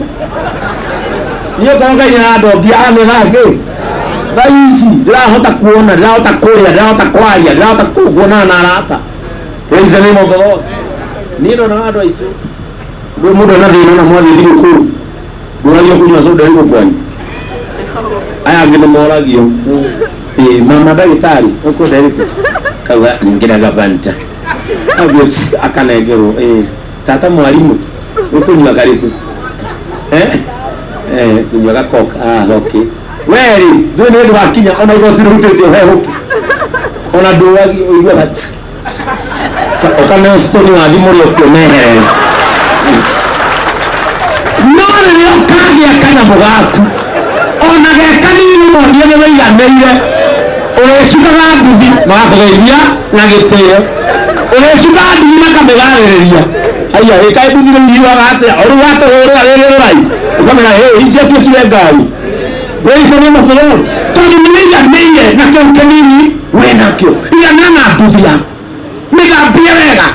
Niĩ korwo Ngai nĩarandongia anethaga kĩ. Raisi ndirahota kuona, ndirahota kũrĩa, ndirahota kwaria, ndirahota kuonana na arata. Praise the name of the Lord. Niĩ ndona andũ aitũ ndũ mũndũ ena thĩna na mwathi thigũkũ ndũragio kũnyua soda rĩgũ kwanyu. Aya angĩ nĩmoragio mama ndagĩtarĩ ũkwenda rĩkũ kauga ningĩraga Fanta akanengerwo tata mwarimũ ũkũnyua karĩkũ kũnyua Coke. Okay weri ndũĩ nĩ ũndũ wakinya ona igoti rĩrutĩte ũhehuke ona ndũragio ũiguaga ũkaneo stoni wa thimũ rĩ ũkĩomeherera no rĩrĩa ũkagĩa kanyamũ gaku ona ge kanini mondio nĩ wĩiganĩire ũrĩcukaga nduthi magakũgeithia na gĩtĩo ũrĩcukaga nduthi makamĩgarĩrĩria haiya kaĩ nduthi rĩhiũhaga atĩa ũrĩ watũhũrĩra rĩrĩ rũrai ũkamera ici atuĩkire ngari. Praise the name of the Lord. Tondũ nĩ wĩiganĩire na kĩu kĩnini wĩnakĩo igana na nduthi yaku mĩgambie wega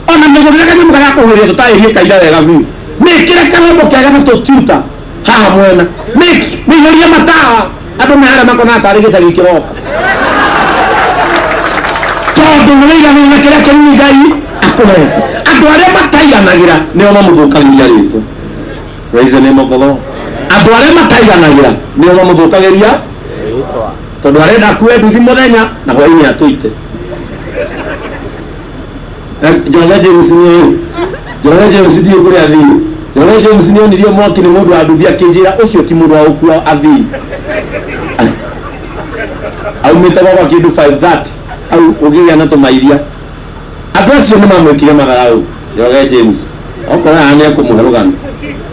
ona mĩgũrĩre kanyamũ gagakũhũrĩria tũtarĩrie kaira wega biũ mĩkĩre karombo kega na tũtuta haha mwena mĩihũrie matawa andũ meharĩa makonaga tarĩ gĩcagi kĩroka tondũ nĩ wĩiganĩire na kĩrĩa kĩnini Ngai akũhete. Andũ arĩa mataiganagĩra nĩo mamũthũkagĩria rĩtwa. Praise the name of the Lord. Andũ arĩa mataiganagĩra nĩo mamũthũkagĩria rĩtwa tondũ arenda akue nduthi mũthenya na hwaĩ-inĩ atũite. Jona James ndiĩ kũrĩa athii. Jona James nĩ onirio mwaki nĩ mũndũ wa nduthi akĩnjĩra ũcio ti mũndũ wa gũkua athii. Aumĩte gwakwa kĩndũ 5:30 au ũgĩgĩa na tũmaithia. Andũ acio nĩ mamwĩkire magarau. Jona James okorwo haha nĩ ekũmũhe rũgano.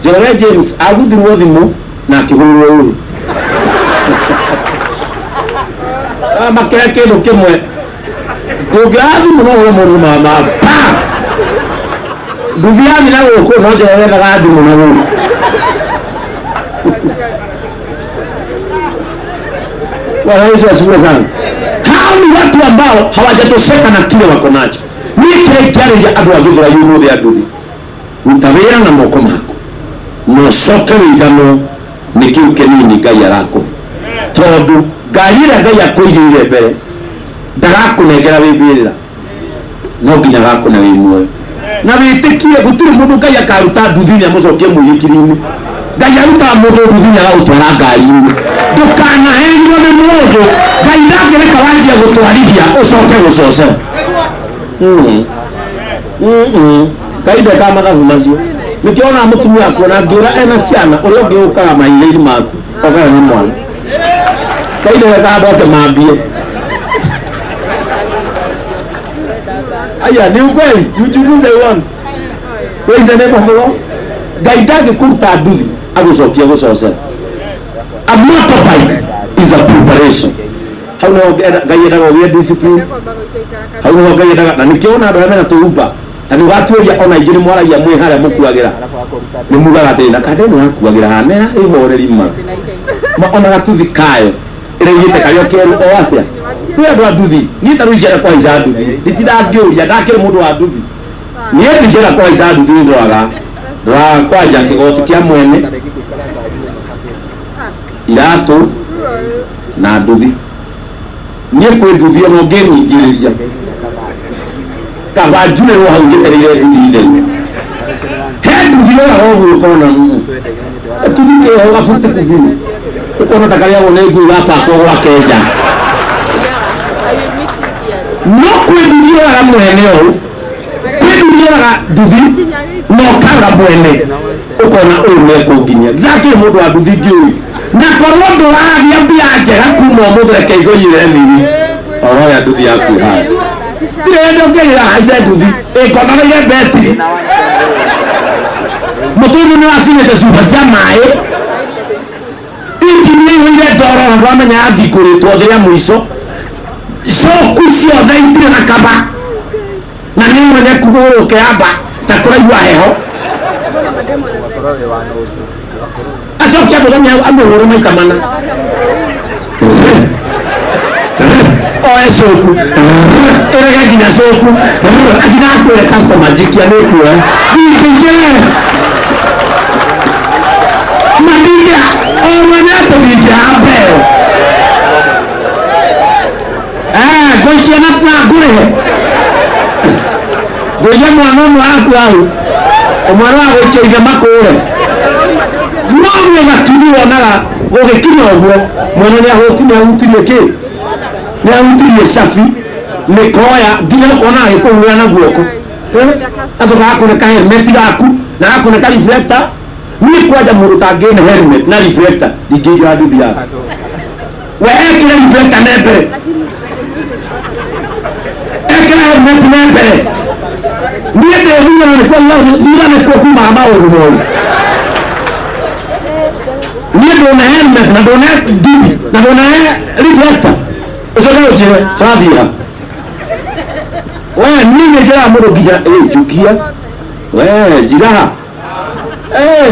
Jona James agũthirwo thimũ na akĩhũrĩrwo ũru. Makĩra kĩndũ kĩmwe ndũngĩathi mũno ũrĩa mũndũ mama nduthi yathi na gũkũ no njĩra gethaga ndimũ na gũkũ. Bwana Yesu asifiwe sana. Hao ni watu ambao hawajatosheka na kile wako nacho. Mimi kile kile andũ a Gĩthũrai ũmũthĩ a nduthi ruta wĩra na moko maku na ũcoke wĩiganwo nĩ kĩu kĩnini Ngai arakũhe tondũ ngari ĩrĩa Ngai akũigĩire mbere ndagakũnengera wĩ mbĩrĩra no nginya gakũne wĩ muoyo na wĩtĩkie gũtirĩ mũndũ Ngai akaruta nduthi nĩ amũcokie mũithikiri-inĩ. Ngai arutaga mũndũ nduthi nĩ agagũtwara ngari-inĩ. Ndũkanaherio nĩ mũndũ Ngai ndangĩreka wanjia gũtwarithia ũcoke gũcoce. Ngai ndeka mathabu macio. Nĩkĩona mũtumia akuona ngĩra ena ciana ũrĩa ũngĩ ũkaga maitho-inĩ maku okaga nĩ mwana. Ngai ndeka andũ ake mambie. Aya ni ukweli, siuchukuze uone. Praise the name of the Lord. Ngai ndangĩkũruta nduthi agũcokia gũcoce. A motorbike is a preparation. Hau no Ngai endaga ũgĩe discipline. Hau no Ngai endaga na nĩkĩona andũ arĩa mena tũhumba na nĩwatuĩria ona ingĩ nĩmwaragia mwĩ harĩa mũkuagĩra nĩmugaga thĩna kana nĩ wakuagĩra hana ĩhoreri ma ona gatuthi kayo ĩrĩgĩte karĩa kerũ o atĩa nĩ andũ a nduthi niĩ ta rĩu ingĩenda kũhaica nduthi nditindangĩũria ndakĩrĩ mũndũ wa nduthi niĩ ndingĩenda kũhaica nduthi ndoaga kwanja kĩgoti kĩa mwene iratũ na nduthi niĩ kwĩ nduthi ono ngĩnyingĩrĩria kaba njurĩrwo hau ngĩtereire nduthi itherũ he nduthi noraga ũguo ũkona nduthi kĩho gabuti kubiru ũkona ta karĩagwo nĩ ngui gapakwo gwakenja no kwĩ nduthi noraga mwene ũũ kwĩ nduthi noraga nduthi no kaga mwene ũkona ũyũ nĩekũnginyia ndakĩrĩ mũndũ wa nduthi ngĩũĩ na korwo ndũragĩa mbia njega kuma ũmũthĩ reke igũire thiri oroya nduthi yaku haya ndĩrenda ngĩgĩra haice nduthi ĩkonageire betiri mutundu ni wacinite cuba cia mai injini ile ndoro na ndwamenya athikuritwo thiria mwico coku ciothe itire na kaba na ni mwenye kuguru kiamba ta kuraigua heho acokia muthenya amũhũre maita mana oe coku ĩrege nginya coku nginya akwĩre customer njikia nĩ kuoya ndingĩigĩre madinga omwana atũringia mbeo ngũikia na ngũrĩhe ngũiya mwana ũmwe waku hau omwana wa gũikia ithe makũre noguo gatuni wonaga gũgĩkinya ũguo mwana nĩahutirie kĩ nĩahutirie cabi nĩkoya nginya ũkona agĩkũhũra na guoko acoka gakũneka helmet gaku na gakũneka reflector niĩ kwanja mũndũ tangĩne helmet na reflector ndingĩingĩra nduthi yaku we ekĩre reflector na mbere ekĩra helmet na mbere niĩ ndĩthurana nĩkuo kumaga maũndũ moru niĩ ndona helmet na ndona nduthi na ndona reflector ũcoke ũnjĩre tũrathiĩra we niĩ nĩnjĩraga mũndũ nginya njukia we njiraha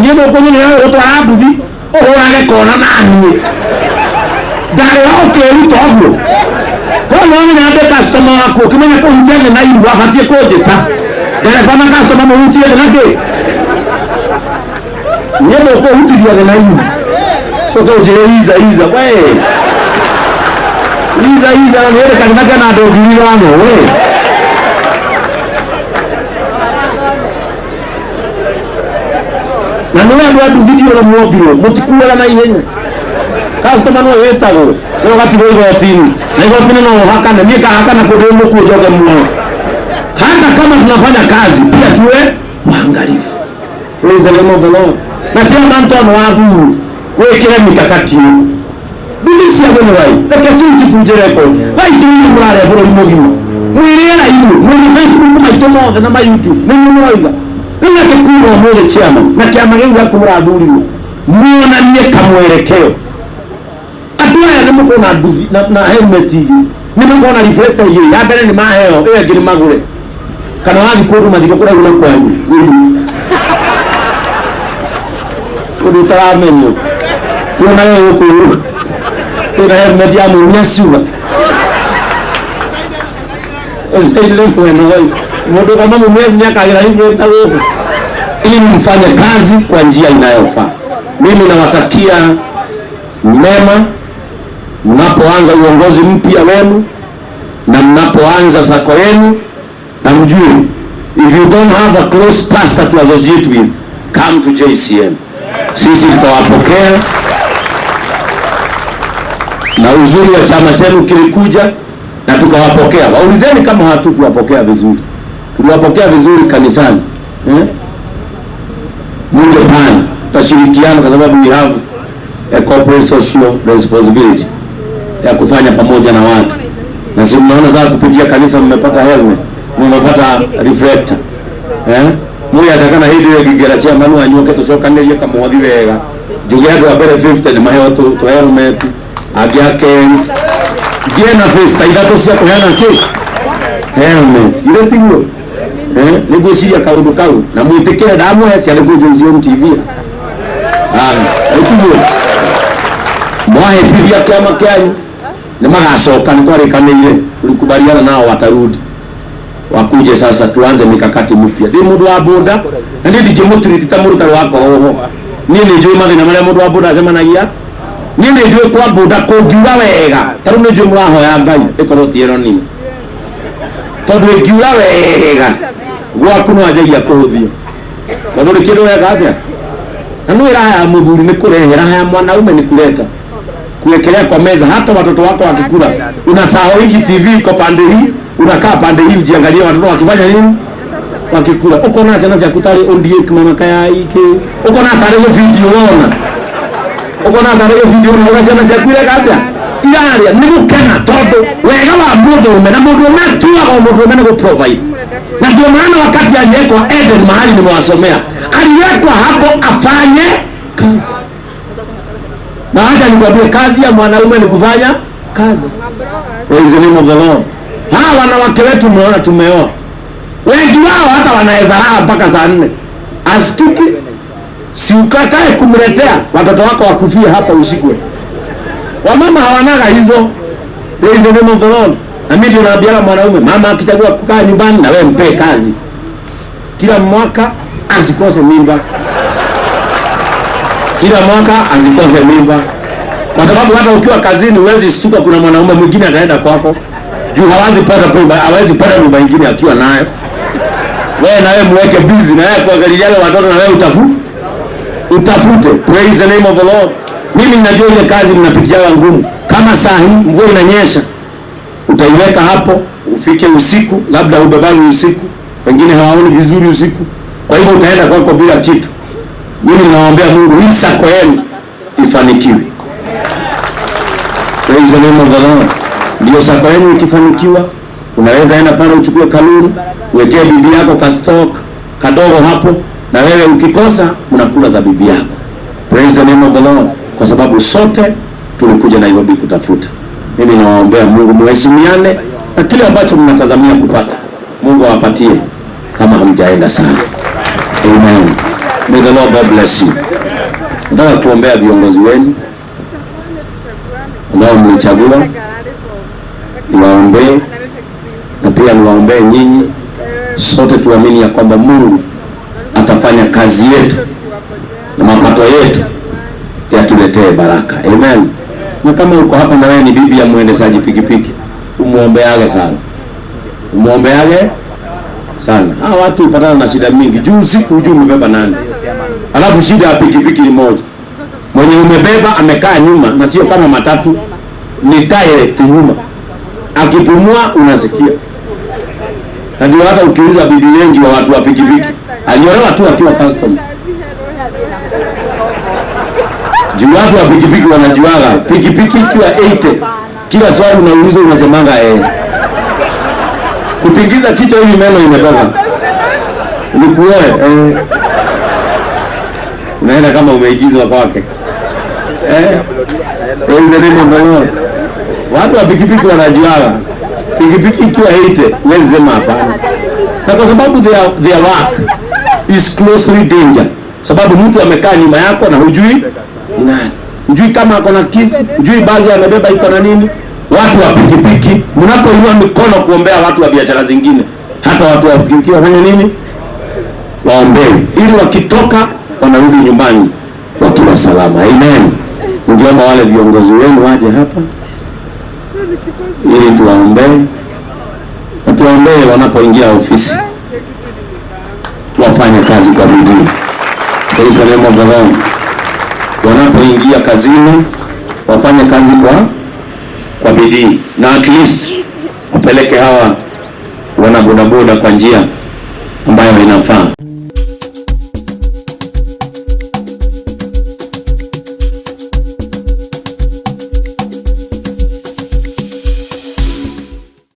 niĩ ndũkũnyina gũtwara nduthi ũhũrage kona na niĩ ndarĩ wa ũkĩruta ũguo kono wamenya ndĩ customer waku ũkĩmenya kũhutia thĩ na iru abatiĩ kũnjĩta ndereba na customer mũhutie thĩ na kĩ niĩ ndũkũhutiria thĩ na iru coke ũnjĩre iza we iza na nĩrĩkanĩnake na andũ 5,000 we na nĩ andũ a nduthi ndiũra muombirwo mũtikuaga na ihenya customer no wĩtagwo no gatigwo igoti-inĩ na igoti-inĩ no ũhakane niĩ kahakana kũndũ mũkuo njoke muoyo hata kama tunafanya kazi pia tuwe waangalifu. Praise the name of the Lord. Na tia mantono wa thuru wĩkĩre mikakati ndisi ya gũthĩ wai reke cifunje record vai ciũi mũrare bũrũri mũgima mwĩrĩra inyuĩ mwĩrĩ Facebook maitũ mothe na ma YouTube nĩnyuĩ mũroiga rĩu nake kuuma ũmũthĩ chairman na kĩama gĩu gĩaku mũrathurirwo muonanie kamwerekeo. Andũ aya nĩmũkona nduthi na helmet igĩ nĩmũkona reflector igĩ ya mbere nĩ maheo ĩyo ĩngĩ nĩ magũre kana wathi kũndũ mathiko kũraihu na kwanyu kũndũ ũtaramenyo tuonaga gũkũ ĩna helmet ya mũrumia ciuga ile mwena wao mũndũ kama mumezi nĩakagĩra reflector gũkũ ili mfanye kazi kwa njia inayofaa. Mimi nawatakia mema mnapoanza uongozi mpya wenu na mnapoanza sako yenu, na mjue if you don't have a close pastor to associate with, come to JCM. Sisi tutawapokea, na uzuri wa chama chenu kilikuja na tukawapokea. Waulizeni kama hatukuwapokea vizuri. Tuliwapokea vizuri kanisani. Muje pana, tutashirikiana kwa sababu we have a corporate social responsibility ya kufanya pamoja na watu. Na si mnaona sasa kupitia kanisa mmepata helmet, mmepata reflector. Mwe atakana hiyo kigera cha manu anyuke tucokanĩrie kamwathi wega. Njuge andũ a mbere 50 nĩ maheo tu helmet, agiake gena festa ithatũ cia kũheana kĩ helmet. Ile tiguo. Nĩguo cia kaũndũ kau na mwĩtĩkĩre ndamũhe cia nĩguo JCM TV. Tiguo. Mwahĩtithia kĩama kĩanyu nĩ magacoka nĩ twarĩkanĩire, tulikubaliana nao watarudi wakuje sasa tuanze mikakati mpya. Ndi mũndũ wa boda na ndi ndingĩmũtiriti ta mũrutani wa koroho. Niĩ nĩ njũĩ mathĩna marĩa mũndũ wa boda acemanagia. Niĩ nĩ njũĩ kwa boda kũngiura wega. Ta rĩu nĩ njũĩ mũrahoya Ngai ĩkorwo ti ĩro nini. Tondũ ĩngiura wega gwaku no anjagia kũhũthio. Tondũ nĩ kĩndũ wega atĩa. Na nĩ raha ya mũthuri nĩ kũrehe, raha ya mwanaume ni kuleta kuwekelea kwa meza. Hata watoto wako wakikula unasahau hiki TV iko pande hii, unakaa pande hii ujiangalie watoto wakifanya nini wakikula. Uko na sana za kutali ondie kama kaya hiki, uko na tarehe video ona, uko na tarehe video ona unasema za kule kabla ilaria ni gukena todo wega wa mundu na mundu na tuwa wa mundu na go provide. Na ndio maana wakati aliyeko Eden mahali nimewasomea aliwekwa hapo afanye kazi. Na hata nikwambie, kazi ya mwanaume ni kufanya kazi. Praise the name of the Lord. Hawa wanawake wetu umeona tumeoa, wengi wao hata wanaweza lala mpaka saa 4. Asituki, si ukatae kumletea watoto wako wakufie hapa usiku. Wamama hawanaga hizo. Praise the name of the Lord. Na mimi ndio naambia mwanaume, mama akichagua kukaa nyumbani, na wewe mpe kazi. Kila mwaka asikose mimba. Kila mwaka asikose mimba. Kwa sababu hata ukiwa kazini huwezi stuka kuna mwanaume mwingine ataenda kwako. Juu hawezi pata mimba nyingine akiwa nayo. Wewe na wewe muweke busy na yeye kuangalia wale watoto, na wewe utafute. Praise the name of the Lord. Mimi ninajua ile kazi mnapitia ngumu. Kama saa hii mvua inanyesha, utaiweka hapo ufike usiku, labda ubebaji usiku. Wengine hawaoni vizuri usiku. Kwa hivyo utaenda kwako bila kitu. Mimi ninawaambia Mungu hii sako yenu ifanikiwe. Praise the name of the Lord. Ndio sako yenu ikifanikiwa, unaweza enda pale uchukue kaluni, uwekee bibi yako ka stock kadogo hapo, na wewe ukikosa unakula za bibi yako. Praise the name of the Lord. Kwa sababu sote tulikuja Nairobi kutafuta. Mimi nawaombea Mungu muheshimiane, na kile ambacho mnatazamia kupata Mungu awapatie kama hamjaenda sana. Amen. May the Lord God bless you. Nataka kuombea viongozi wenu ambao mlichagua, niwaombee na pia niwaombee nyinyi. Sote tuamini ya kwamba Mungu atafanya kazi yetu na mapato yetu yatuletee baraka. Amen. Na kama uko hapa na wewe ni bibi ya muendeshaji pikipiki, umuombeage sana. Umuombeage sana. Hawa watu upatana na shida mingi. Juu usiku hujui umebeba nani. Alafu shida ya pikipiki ni moja. Mwenye umebeba amekaa nyuma, na sio kama matatu, ni direct nyuma. Akipumua unasikia. Na ndio hata ukiuliza bibi wengi wa watu wa pikipiki, aliolewa tu akiwa customer. Juu watu wa pikipiki wanajuaga pikipiki ikiwa 80, kila swali unaulizwa unasemanga kutingiza kichwa hivi meno imetoka. Nikuoe unaenda kama umeigizwa kwake. Praise the name of the Lord. Watu wa pikipiki wanajuaga pikipiki ikiwa 80 huwezi sema hapana. Na kwa sababu their work is closely danger. Sababu mtu amekaa nyuma yako na hujui nani. Hujui kama ako na kisu, hujui bagi amebeba iko na nini. Watu wa pikipiki, mnapoinua mikono kuombea watu wa biashara zingine, hata watu wa pikipiki wafanye nini? Waombewe ili wakitoka wanarudi nyumbani wakiwa salama. Amen. Ningeomba wale viongozi wenu waje hapa ili tuwaombee. Na tuwaombee wanapoingia ofisi, wafanye kazi kwa bidii. Praise the name of the Lord. Wanapoingia kazini wafanye kazi kwa bidii, na at least wapeleke hawa wana bodaboda kwa njia ambayo inafaa.